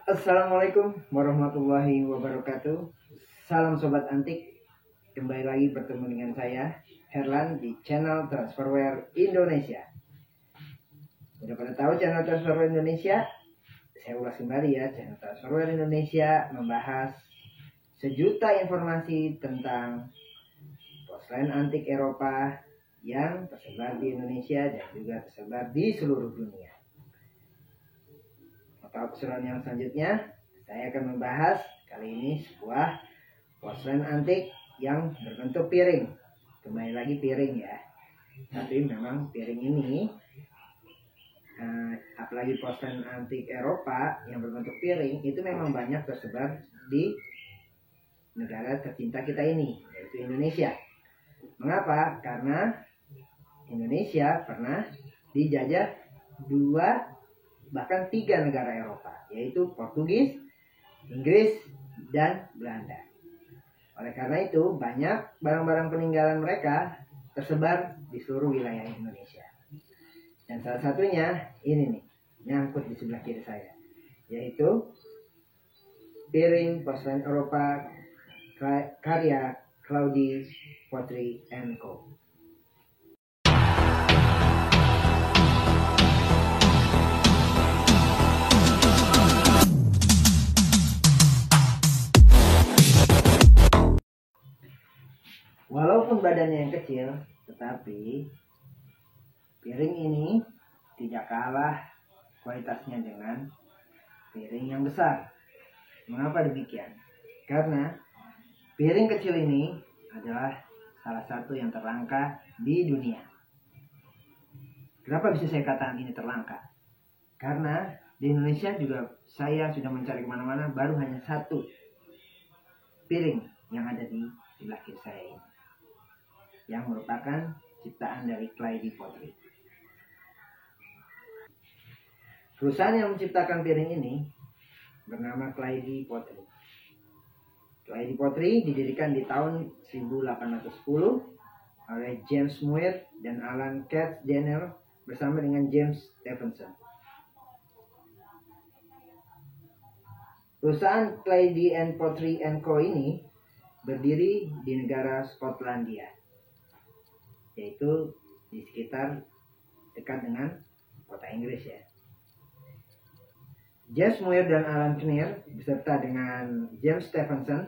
Assalamualaikum warahmatullahi wabarakatuh. Salam Sobat Antik. Kembali lagi bertemu dengan saya Herlan di channel Transferware Indonesia. Udah pada tahu channel Transferware Indonesia? Saya ulas kembali ya. Channel Transferware Indonesia membahas sejuta informasi tentang porselen antik Eropa yang tersebar di Indonesia dan juga tersebar di seluruh dunia. Atau keseruan yang selanjutnya, saya akan membahas kali ini sebuah porselen antik yang berbentuk piring. Kembali lagi piring ya. Tapi memang piring ini, apalagi porselen antik Eropa yang berbentuk piring, itu memang banyak tersebar di negara tercinta kita ini, yaitu Indonesia. Mengapa? Karena Indonesia pernah dijajah bahkan 3 negara Eropa, yaitu Portugis, Inggris, dan Belanda. Oleh karena itu, banyak barang-barang peninggalan mereka tersebar di seluruh wilayah Indonesia. Dan salah satunya ini nih, nyangkut di sebelah kiri saya, yaitu piring porselen Eropa karya Claudie Pottery & Co. Walaupun badannya yang kecil, tetapi piring ini tidak kalah kualitasnya dengan piring yang besar. Mengapa demikian? Karena piring kecil ini adalah salah satu yang terlangka di dunia. Kenapa bisa saya katakan ini terlangka? Karena di Indonesia juga saya sudah mencari kemana-mana, baru hanya satu piring yang ada di sebelah kiri saya ini, yang merupakan ciptaan dari Claudie Pottery. Perusahaan yang menciptakan piring ini bernama Claudie Pottery. Claudie Pottery didirikan di tahun 1810 oleh James Muir dan Alan Katz-Daniel bersama dengan James Stephenson. Perusahaan Claudie Pottery & Co. ini berdiri di negara Skotlandia, yaitu di sekitar dekat dengan kota Inggris ya. James Muir dan Alan Kinnear beserta dengan James Stephenson,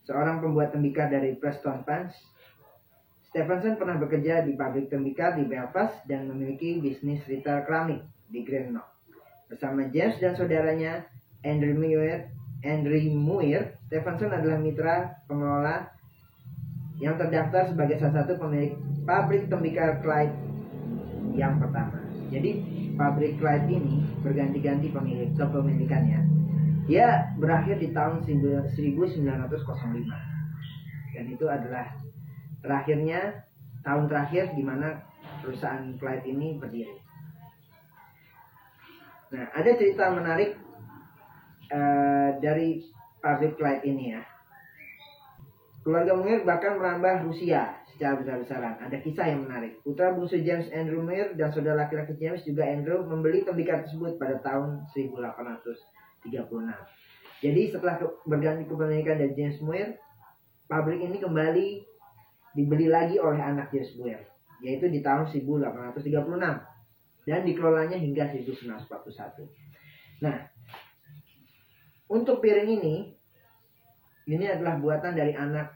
seorang pembuat tembikar dari Preston-Pans. Stephenson pernah bekerja di pabrik tembikar di Belfast dan memiliki bisnis retail keramik di Greenock. Bersama James dan saudaranya Andrew Muir, Stephenson adalah mitra pengelola yang terdaftar sebagai salah satu pemilik pabrik tembikar Clyde yang pertama. Jadi pabrik Clyde ini berganti-ganti kepemilikannya. Dia berakhir di tahun 1905 dan itu adalah tahun terakhir di mana perusahaan Clyde ini berdiri. Nah, ada cerita menarik dari pabrik Clyde ini ya. Keluarga Muir bahkan merambah Rusia secara besar-besaran. Ada kisah yang menarik. Putra bungsu James Andrew Muir dan saudara laki-laki James juga Andrew membeli tembikar tersebut pada tahun 1836. Jadi setelah berganti kepemilikan dari James Muir, pabrik ini kembali dibeli lagi oleh anak James Muir, yaitu di tahun 1836 dan dikelolanya hingga 1941. Nah, untuk piring ini adalah buatan dari anak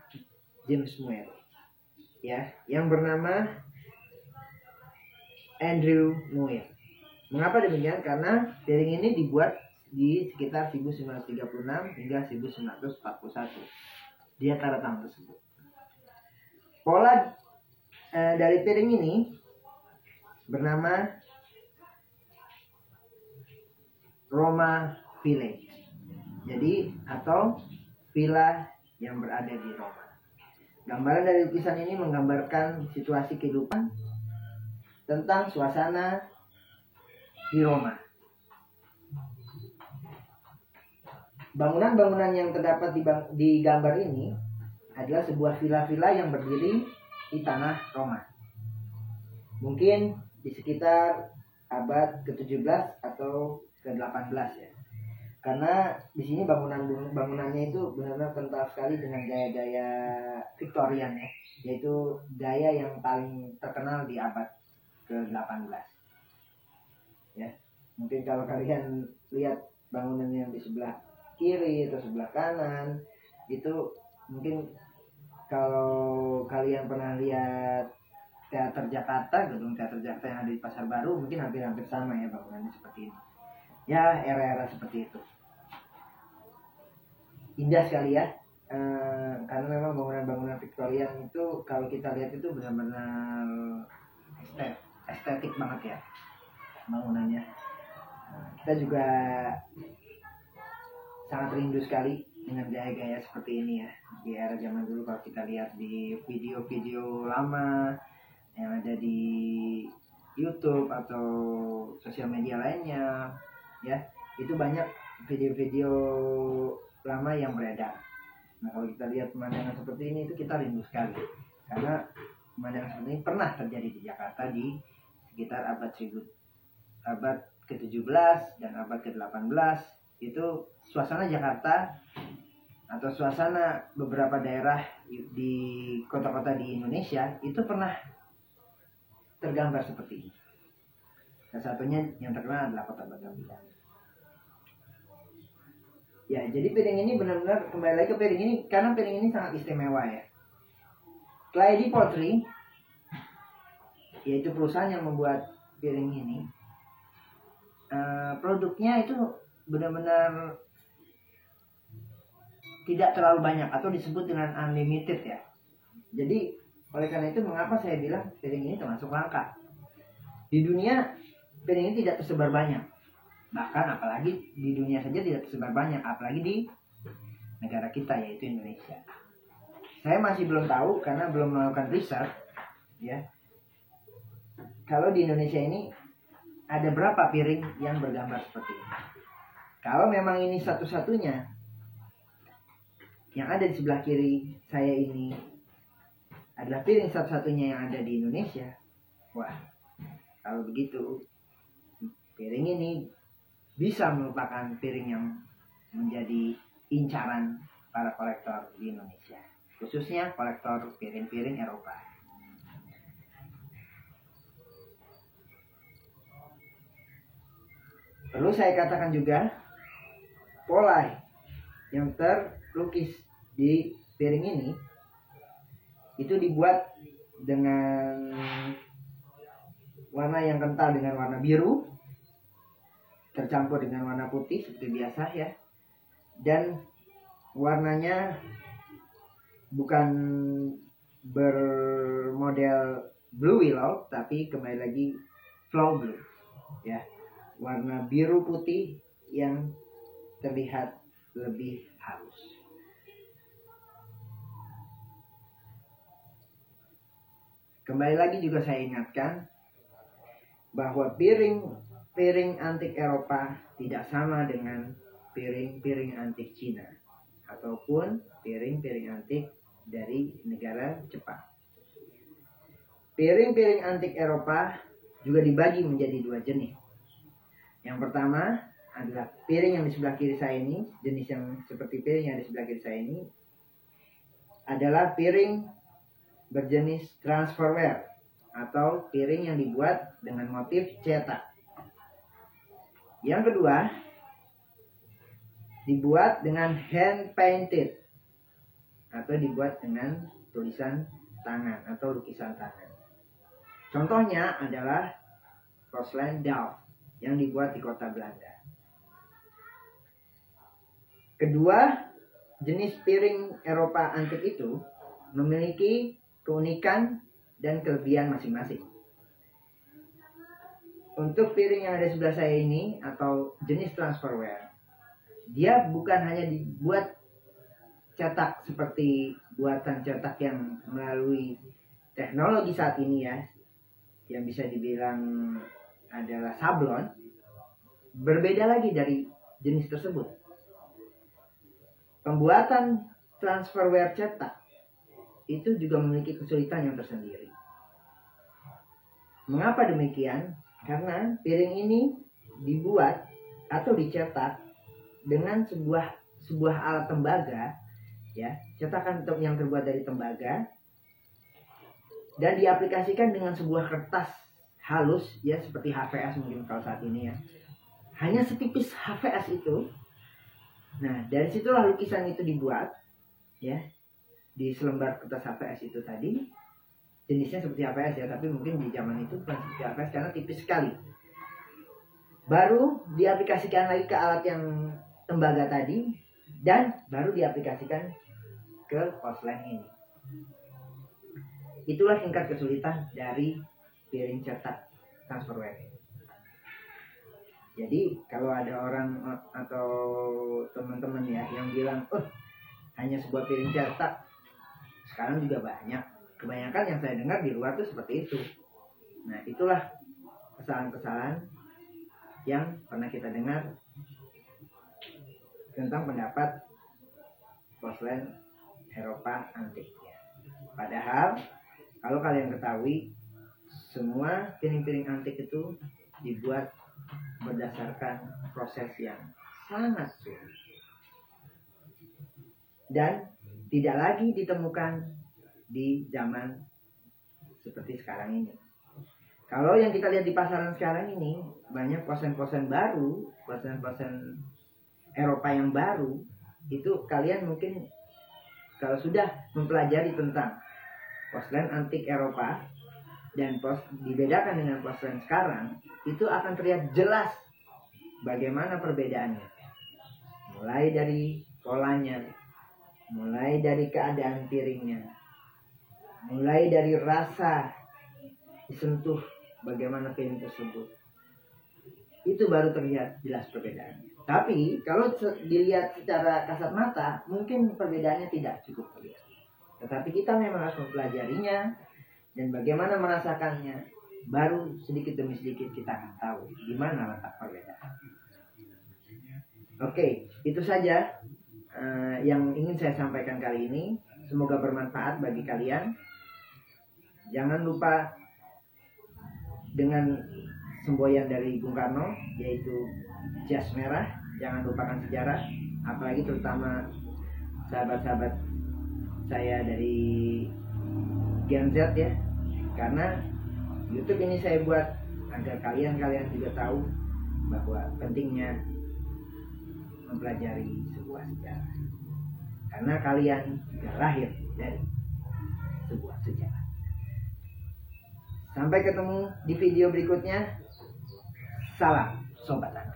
James Muir, ya, yang bernama Andrew Muir. Mengapa demikian? Karena piring ini dibuat di sekitar 1936 hingga 1941 di antara tahun tersebut. Pola dari piring ini bernama Roma Village. Jadi atau villa yang berada di Roma. Gambaran dari lukisan ini menggambarkan situasi kehidupan tentang suasana di Roma. Bangunan-bangunan yang terdapat di gambar ini adalah sebuah villa-villa yang berdiri di tanah Roma. Mungkin di sekitar abad ke-17 atau ke-18 ya. Karena di sini bangunannya itu benar-benar kental sekali dengan gaya-gaya Victorian ya, yaitu gaya yang paling terkenal di abad ke-18. Ya, mungkin kalau kalian lihat bangunan yang di sebelah kiri atau sebelah kanan itu, mungkin kalau kalian pernah lihat Teater Jakarta, gedung Teater Jakarta yang ada di Pasar Baru, mungkin hampir-hampir sama ya bangunannya seperti ini. Ya, era-era seperti itu. Indah sekali ya, karena memang bangunan-bangunan Victorian itu kalau kita lihat itu benar-benar estetik banget ya bangunannya. Kita juga sangat rindu sekali dengan gaya-gaya seperti ini ya di era zaman dulu. Kalau kita lihat di video-video lama yang ada di YouTube atau sosial media lainnya ya, itu banyak video-video lama yang beredar. Nah, kalau kita lihat pemandangan seperti ini itu kita rindu sekali, karena pemandangan seperti ini pernah terjadi di Jakarta di sekitar abad ke-17 dan abad ke-18. Itu suasana Jakarta atau suasana beberapa daerah di kota-kota di Indonesia itu pernah tergambar seperti ini. Salah satunya yang terkenal adalah Kota Bagaimana. Ya, jadi piring ini benar-benar, kembali lagi ke piring ini, karena piring ini sangat istimewa ya. Clay Pottery, yaitu perusahaan yang membuat piring ini, produknya itu benar-benar tidak terlalu banyak atau disebut dengan unlimited ya. Jadi oleh karena itu mengapa saya bilang piring ini termasuk langka. Di dunia piring ini tidak tersebar banyak. Bahkan apalagi di dunia saja tidak tersebar banyak, apalagi di negara kita yaitu Indonesia. Saya masih belum tahu karena belum melakukan riset ya. Kalau di Indonesia ini ada berapa piring yang bergambar seperti ini. Kalau memang ini satu-satunya yang ada di sebelah kiri saya ini adalah piring satu-satunya yang ada di Indonesia, wah, kalau begitu piring ini bisa merupakan piring yang menjadi incaran para kolektor di Indonesia, khususnya kolektor piring-piring Eropa. Perlu saya katakan juga, pola yang terlukis di piring ini itu dibuat dengan warna yang kental dengan warna biru tercampur dengan warna putih seperti biasa ya, dan warnanya bukan bermodel blue willow tapi kembali lagi flow blue ya, warna biru putih yang terlihat lebih halus. Kembali lagi juga saya ingatkan bahwa piring antik Eropa tidak sama dengan piring-piring antik Cina ataupun piring-piring antik dari negara Jepang. Piring-piring antik Eropa juga dibagi menjadi dua jenis. Yang pertama adalah piring yang di sebelah kiri saya ini, jenis yang seperti piring yang di sebelah kiri saya ini adalah piring berjenis transferware atau piring yang dibuat dengan motif cetak. Yang kedua, dibuat dengan hand painted atau dibuat dengan tulisan tangan atau lukisan tangan. Contohnya adalah porcelain Delft yang dibuat di kota Belanda. Kedua jenis piring Eropa antik itu memiliki keunikan dan kelebihan masing-masing. Untuk piring yang ada di sebelah saya ini atau jenis transferware, dia bukan hanya dibuat cetak seperti buatan cetak yang melalui teknologi saat ini ya, yang bisa dibilang adalah sablon. Berbeda lagi dari jenis tersebut. Pembuatan transferware cetak itu juga memiliki kesulitan yang tersendiri. Mengapa demikian? Karena piring ini dibuat atau dicetak dengan sebuah alat tembaga, ya, cetakan yang terbuat dari tembaga, dan diaplikasikan dengan sebuah kertas halus, ya, seperti HVS mungkin kalau saat ini, ya, hanya setipis HVS itu. Nah, dari situlah lukisan itu dibuat, ya, di selembar kertas HVS itu tadi. Jenisnya seperti HVS, ya, tapi mungkin di zaman itu bukan seperti HVS karena tipis sekali. Baru diaplikasikan lagi ke alat yang tembaga tadi, dan baru diaplikasikan ke porselen ini. Itulah tingkat kesulitan dari piring cetak transferware. Jadi kalau ada orang atau teman-teman, ya, yang bilang, oh, hanya sebuah piring cetak, sekarang juga banyak. Kebanyakan yang saya dengar di luar tuh seperti itu. Nah, itulah kesalahan-kesalahan yang pernah kita dengar tentang pendapat porselen Eropa antik, ya. Padahal kalau kalian ketahui, semua piring-piring antik itu dibuat berdasarkan proses yang sangat sulit dan tidak lagi ditemukan di zaman seperti sekarang ini. Kalau yang kita lihat di pasaran sekarang ini, banyak porselen-porselen baru, porselen-porselen Eropa yang baru. Itu kalian mungkin kalau sudah mempelajari tentang porselen antik Eropa dan dibedakan dengan porselen sekarang, itu akan terlihat jelas bagaimana perbedaannya. Mulai dari polanya, mulai dari keadaan piringnya, mulai dari rasa disentuh bagaimana piring tersebut, itu baru terlihat jelas perbedaannya. Tapi kalau dilihat secara kasat mata, mungkin perbedaannya tidak cukup terlihat. Tetapi kita memang harus mempelajarinya dan bagaimana merasakannya, baru sedikit demi sedikit kita akan tahu di mana letak perbedaan. Oke, itu saja yang ingin saya sampaikan kali ini. Semoga bermanfaat bagi kalian. Jangan lupa dengan semboyan dari Bung Karno, yaitu jas merah. Jangan lupakan sejarah, apalagi terutama sahabat-sahabat saya dari Gen Z, ya. Karena YouTube ini saya buat agar kalian juga tahu bahwa pentingnya mempelajari sebuah sejarah. Karena kalian lahir dari sebuah sejarah. Sampai ketemu di video berikutnya. Salam Sobat Tanah.